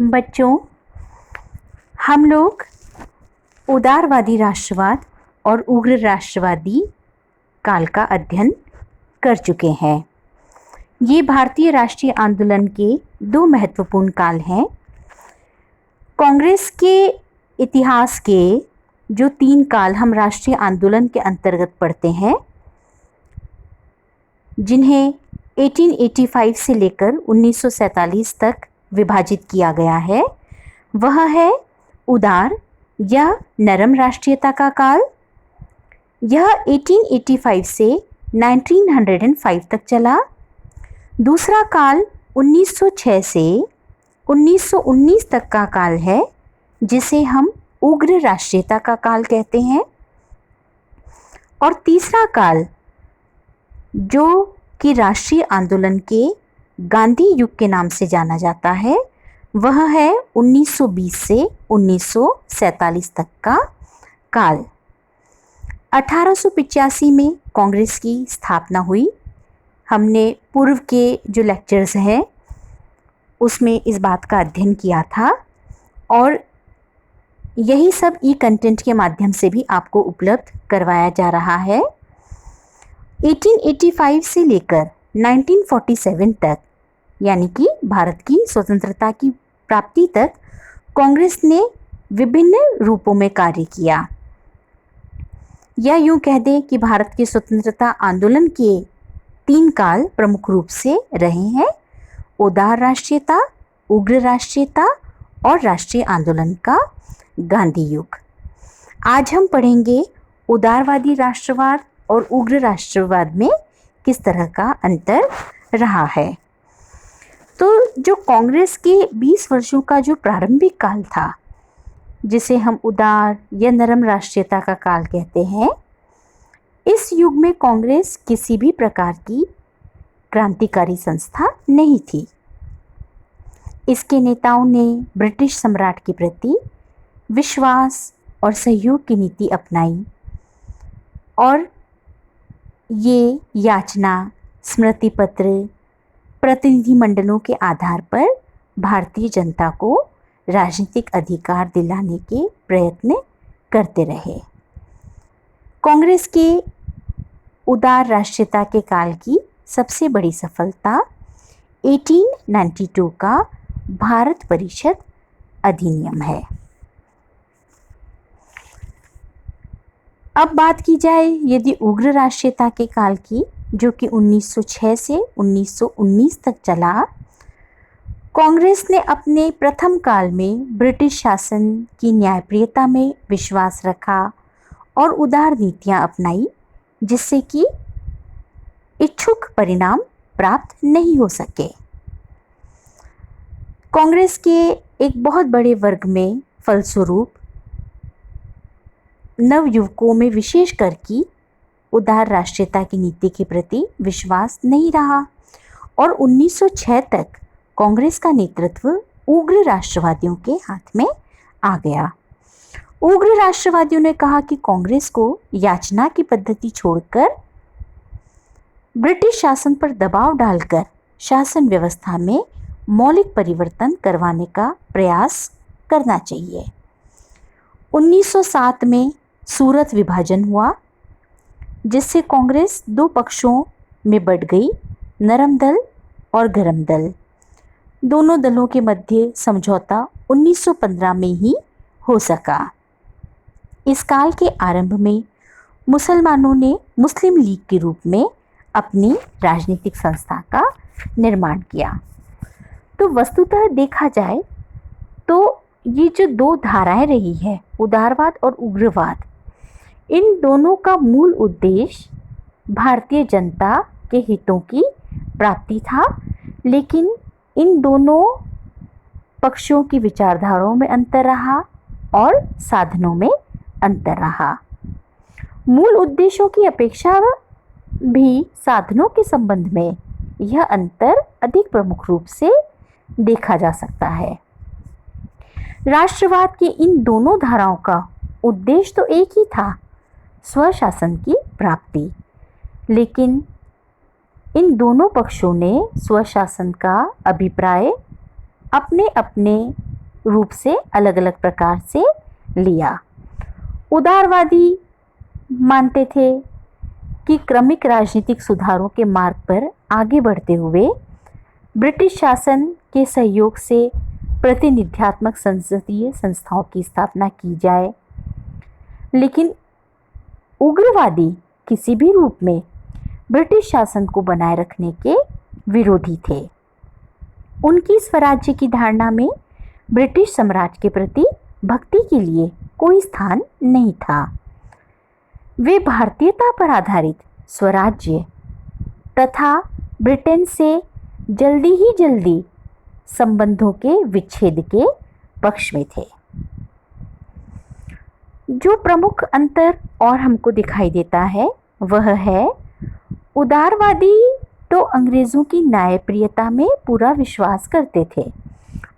बच्चों, हम लोग उदारवादी राष्ट्रवाद और उग्र राष्ट्रवादी काल का अध्ययन कर चुके हैं। ये भारतीय राष्ट्रीय आंदोलन के दो महत्वपूर्ण काल हैं। कांग्रेस के इतिहास के जो तीन काल हम राष्ट्रीय आंदोलन के अंतर्गत पढ़ते हैं, जिन्हें 1885 से लेकर 1947 तक विभाजित किया गया है, वह है उदार या नरम राष्ट्रीयता का काल। यह 1885 से 1905 तक चला। दूसरा काल 1906 से 1919 तक का काल है, जिसे हम उग्र राष्ट्रीयता का काल कहते हैं। और तीसरा काल, जो कि राष्ट्रीय आंदोलन के गांधी युग के नाम से जाना जाता है, वह है 1920 से 1947 तक का काल। 1885 में कांग्रेस की स्थापना हुई। हमने पूर्व के जो लेक्चर्स हैं उसमें इस बात का अध्ययन किया था, और यही सब ई कंटेंट के माध्यम से भी आपको उपलब्ध करवाया जा रहा है। 1885 से लेकर 1947 तक, यानी कि भारत की स्वतंत्रता की प्राप्ति तक, कांग्रेस ने विभिन्न रूपों में कार्य किया। या यूं कह दें कि भारत के स्वतंत्रता आंदोलन के तीन काल प्रमुख रूप से रहे हैं: उदार राष्ट्रीयता, उग्र राष्ट्रीयता और राष्ट्रीय आंदोलन का गांधी युग। आज हम पढ़ेंगे उदारवादी राष्ट्रवाद और उग्र राष्ट्रवाद में किस तरह का अंतर रहा है। तो जो कांग्रेस के 20 वर्षों का जो प्रारंभिक काल था, जिसे हम उदार या नरम राष्ट्रीयता का काल कहते हैं, इस युग में कांग्रेस किसी भी प्रकार की क्रांतिकारी संस्था नहीं थी। इसके नेताओं ने ब्रिटिश सम्राट के प्रति विश्वास और सहयोग की नीति अपनाई, और ये याचना, स्मृति पत्र, प्रतिनिधिमंडलों के आधार पर भारतीय जनता को राजनीतिक अधिकार दिलाने के प्रयत्न करते रहे। कांग्रेस के उदार राष्ट्रीयता के काल की सबसे बड़ी सफलता 1892 का भारत परिषद अधिनियम है। अब बात की जाए यदि उग्र राष्ट्रीयता के काल की, जो कि 1906 से 1919 तक चला। कांग्रेस ने अपने प्रथम काल में ब्रिटिश शासन की न्यायप्रियता में विश्वास रखा और उदार नीतियां अपनाई, जिससे कि इच्छुक परिणाम प्राप्त नहीं हो सके। कांग्रेस के एक बहुत बड़े वर्ग में फलस्वरूप नवयुवकों में विशेषकर की उदार राष्ट्रीयता की नीति के प्रति विश्वास नहीं रहा, और 1906 तक कांग्रेस का नेतृत्व उग्र राष्ट्रवादियों के हाथ में आ गया। उग्र राष्ट्रवादियों ने कहा कि कांग्रेस को याचना की पद्धति छोड़कर ब्रिटिश शासन पर दबाव डालकर शासन व्यवस्था में मौलिक परिवर्तन करवाने का प्रयास करना चाहिए। 1907 में सूरत विभाजन हुआ, जिससे कांग्रेस दो पक्षों में बंट गई, नरम दल और गरम दल। दोनों दलों के मध्य समझौता 1915 में ही हो सका। इस काल के आरंभ में मुसलमानों ने मुस्लिम लीग के रूप में अपनी राजनीतिक संस्था का निर्माण किया। तो वस्तुतः देखा जाए तो ये जो दो धाराएं रही है, उदारवाद और उग्रवाद, इन दोनों का मूल उद्देश्य भारतीय जनता के हितों की प्राप्ति था, लेकिन इन दोनों पक्षों की विचारधाराओं में अंतर रहा और साधनों में अंतर रहा। मूल उद्देश्यों की अपेक्षा भी साधनों के संबंध में यह अंतर अधिक प्रमुख रूप से देखा जा सकता है। राष्ट्रवाद की इन दोनों धाराओं का उद्देश्य तो एक ही था, स्वशासन की प्राप्ति, लेकिन इन दोनों पक्षों ने स्वशासन का अभिप्राय अपने अपने रूप से अलग अलग प्रकार से लिया। उदारवादी मानते थे कि क्रमिक राजनीतिक सुधारों के मार्ग पर आगे बढ़ते हुए ब्रिटिश शासन के सहयोग से प्रतिनिध्यात्मक संसदीय संस्थाओं की स्थापना की जाए। लेकिन उग्रवादी किसी भी रूप में ब्रिटिश शासन को बनाए रखने के विरोधी थे। उनकी स्वराज्य की धारणा में ब्रिटिश साम्राज्य के प्रति भक्ति के लिए कोई स्थान नहीं था। वे भारतीयता पर आधारित स्वराज्य तथा ब्रिटेन से जल्दी संबंधों के विच्छेद के पक्ष में थे। जो प्रमुख अंतर और हमको दिखाई देता है वह है, उदारवादी तो अंग्रेजों की न्यायप्रियता में पूरा विश्वास करते थे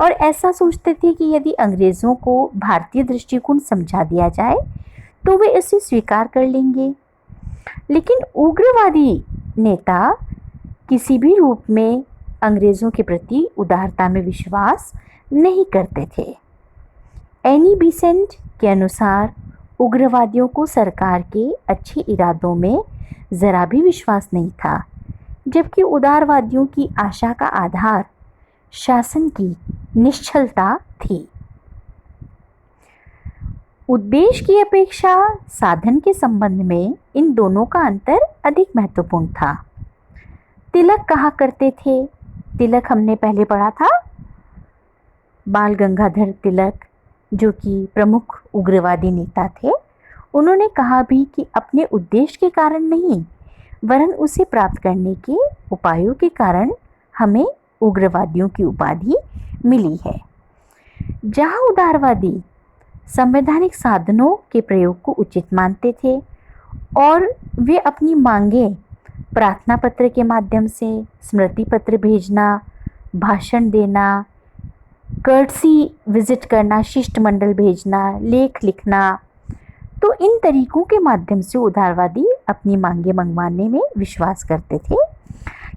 और ऐसा सोचते थे कि यदि अंग्रेजों को भारतीय दृष्टिकोण समझा दिया जाए तो वे इसे स्वीकार कर लेंगे। लेकिन उग्रवादी नेता किसी भी रूप में अंग्रेजों के प्रति उदारता में विश्वास नहीं करते थे। एनी बेसेंट के अनुसार उग्रवादियों को सरकार के अच्छे इरादों में जरा भी विश्वास नहीं था, जबकि उदारवादियों की आशा का आधार शासन की निश्चलता थी। उद्देश्य की अपेक्षा साधन के संबंध में इन दोनों का अंतर अधिक महत्वपूर्ण था। तिलक कहा करते थे, तिलक हमने पहले पढ़ा था, बाल गंगाधर तिलक जो कि प्रमुख उग्रवादी नेता थे, उन्होंने कहा भी कि अपने उद्देश्य के कारण नहीं वरन उसे प्राप्त करने के उपायों के कारण हमें उग्रवादियों की उपाधि मिली है। जहां उदारवादी संवैधानिक साधनों के प्रयोग को उचित मानते थे और वे अपनी मांगें प्रार्थना पत्र के माध्यम से, स्मृति पत्र भेजना, भाषण देना, कर्टसी विजिट करना, शिष्टमंडल भेजना, लेख लिखना, तो इन तरीकों के माध्यम से उदारवादी अपनी मांगें मंगवाने में विश्वास करते थे।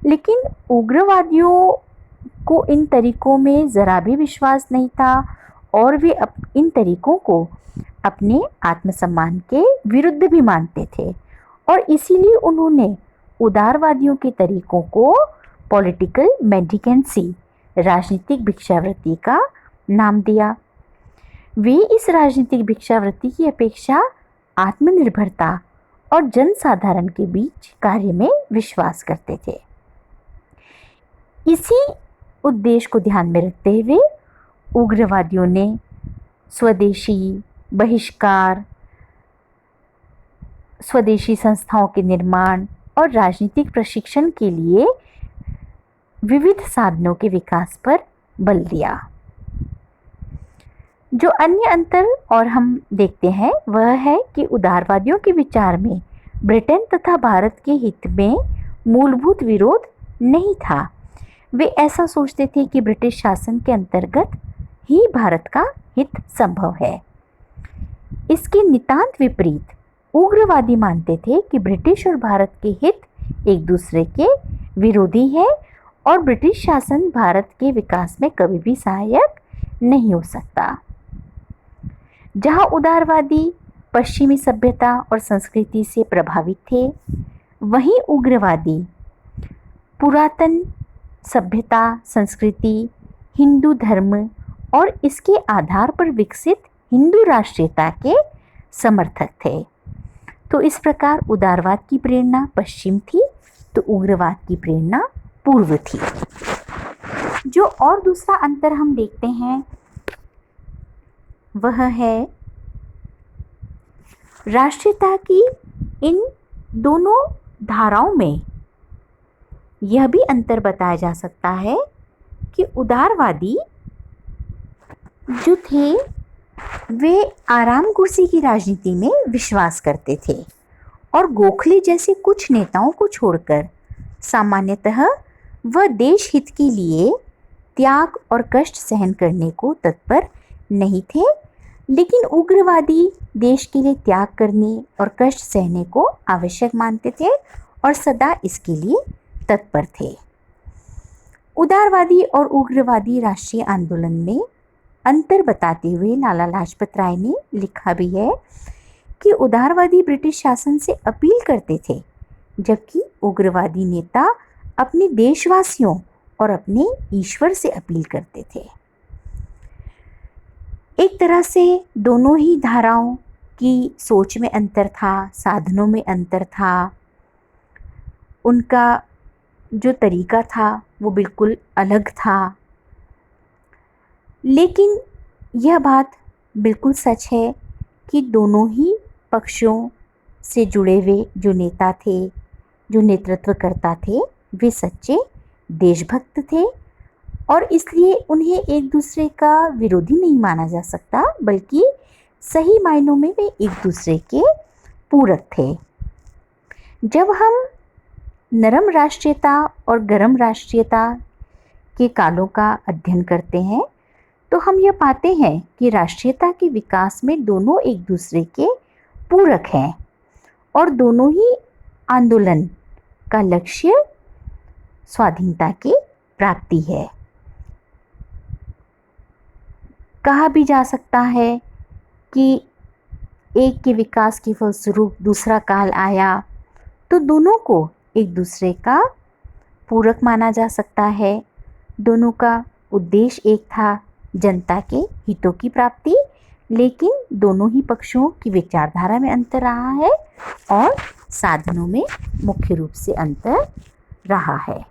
लेकिन उग्रवादियों को इन तरीकों में ज़रा भी विश्वास नहीं था और वे इन तरीकों को अपने आत्मसम्मान के विरुद्ध भी मानते थे और इसीलिए उन्होंने उदारवादियों के तरीकों को पॉलिटिकल मेंडिकेंसी, राजनीतिक भिक्षावृत्ति का नाम दिया। वे इस राजनीतिक भिक्षावृत्ति की अपेक्षा आत्मनिर्भरता और जनसाधारण के बीच कार्य में विश्वास करते थे। इसी उद्देश्य को ध्यान में रखते हुए उग्रवादियों ने स्वदेशी बहिष्कार, स्वदेशी संस्थाओं के निर्माण और राजनीतिक प्रशिक्षण के लिए विविध साधनों के विकास पर बल दिया। जो अन्य अंतर और हम देखते हैं वह है कि उदारवादियों के विचार में ब्रिटेन तथा भारत के हित में मूलभूत विरोध नहीं था। वे ऐसा सोचते थे कि ब्रिटिश शासन के अंतर्गत ही भारत का हित संभव है। इसके नितांत विपरीत उग्रवादी मानते थे कि ब्रिटिश और भारत के हित एक दूसरे के विरोधी है और ब्रिटिश शासन भारत के विकास में कभी भी सहायक नहीं हो सकता। जहां उदारवादी पश्चिमी सभ्यता और संस्कृति से प्रभावित थे, वहीं उग्रवादी पुरातन सभ्यता, संस्कृति, हिंदू धर्म और इसके आधार पर विकसित हिंदू राष्ट्रीयता के समर्थक थे। तो इस प्रकार उदारवाद की प्रेरणा पश्चिम थी तो उग्रवाद की प्रेरणा पूर्व थी। जो और दूसरा अंतर हम देखते हैं वह है राष्ट्रीयता की। इन दोनों धाराओं में यह भी अंतर बताया जा सकता है कि उदारवादी जो थे वे आराम कुर्सी की राजनीति में विश्वास करते थे और गोखले जैसे कुछ नेताओं को छोड़कर सामान्यतः वह देश हित के लिए त्याग और कष्ट सहन करने को तत्पर नहीं थे। लेकिन उग्रवादी देश के लिए त्याग करने और कष्ट सहने को आवश्यक मानते थे और सदा इसके लिए तत्पर थे। उदारवादी और उग्रवादी राष्ट्रीय आंदोलन में अंतर बताते हुए लाला लाजपत राय ने लिखा भी है कि उदारवादी ब्रिटिश शासन से अपील करते थे, जबकि उग्रवादी नेता अपने देशवासियों और अपने ईश्वर से अपील करते थे। एक तरह से दोनों ही धाराओं की सोच में अंतर था, साधनों में अंतर था, उनका जो तरीका था वो बिल्कुल अलग था। लेकिन यह बात बिल्कुल सच है कि दोनों ही पक्षों से जुड़े हुए जो नेता थे, जो नेतृत्व करता थे, वे सच्चे देशभक्त थे और इसलिए उन्हें एक दूसरे का विरोधी नहीं माना जा सकता, बल्कि सही मायनों में वे एक दूसरे के पूरक थे। जब हम नरम राष्ट्रीयता और गरम राष्ट्रीयता के कालों का अध्ययन करते हैं तो हम यह पाते हैं कि राष्ट्रीयता के विकास में दोनों एक दूसरे के पूरक हैं और दोनों ही आंदोलन का लक्ष्य स्वाधीनता की प्राप्ति है। कहा भी जा सकता है कि एक के विकास के फलस्वरूप दूसरा काल आया तो दोनों को एक दूसरे का पूरक माना जा सकता है। दोनों का उद्देश्य एक था, जनता के हितों की प्राप्ति, लेकिन दोनों ही पक्षों की विचारधारा में अंतर रहा है और साधनों में मुख्य रूप से अंतर रहा है।